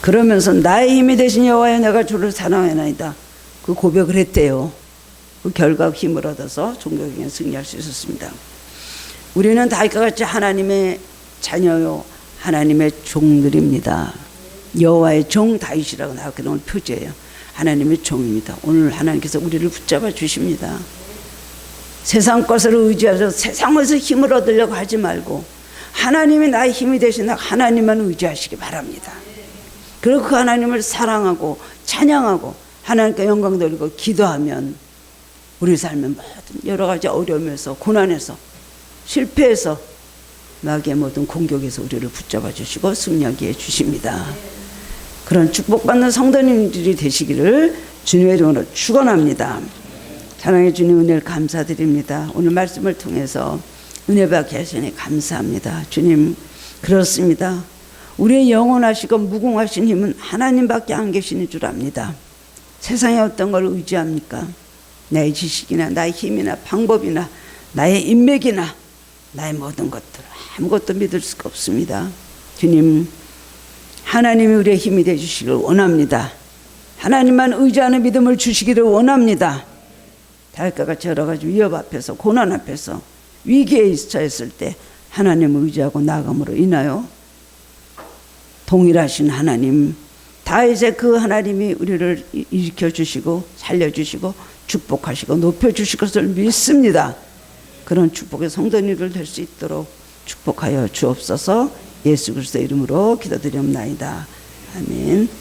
그러면서 나의 힘이 되신 여호와여 내가 주를 사랑하나이다. 그 고백을 했대요. 그 결과 힘을 얻어서 종교개혁에 승리할 수 있었습니다. 우리는 다윗과 같이 하나님의 자녀요 하나님의 종들입니다. 여호와의 종 다윗이라고 나왔거든요. 오늘 표제예요. 하나님의 종입니다. 오늘 하나님께서 우리를 붙잡아 주십니다. 세상 것을 의지해서 세상에서 힘을 얻으려고 하지 말고 하나님이 나의 힘이 되신 하나님만 의지하시기 바랍니다. 그리고 그 하나님을 사랑하고 찬양하고 하나님께 영광 돌리고 기도하면 우리 삶의 모든 여러 가지 어려움에서 고난에서 실패해서 마귀의 모든 공격에서 우리를 붙잡아 주시고 승리하게 해 주십니다. 그런 축복받는 성도님들이 되시기를 주님의 이름으로 축원합니다. 사랑해 주님 은혜를 감사드립니다. 오늘 말씀을 통해서 은혜 받게 하시니 감사합니다. 주님 그렇습니다. 우리의 영원하시고 무궁하신 힘은 하나님밖에 안 계시는 줄 압니다. 세상에 어떤 걸 의지합니까? 나의 지식이나 나의 힘이나 방법이나 나의 인맥이나 나의 모든 것들 아무것도 믿을 수가 없습니다. 주님 하나님이 우리의 힘이 되주시기를 원합니다. 하나님만 의지하는 믿음을 주시기를 원합니다. 다윗과 같이 여러 가지 위협 앞에서 고난 앞에서 위기에 처했을 때 하나님을 의지하고 나아감으로 인하여 동일하신 하나님 다윗의 그 하나님이 우리를 일으켜 주시고 살려주시고 축복하시고 높여주실 것을 믿습니다. 그런 축복의 성도님들 될 수 있도록 축복하여 주옵소서. 예수 그리스도의 이름으로 기도드리옵나이다. 아멘.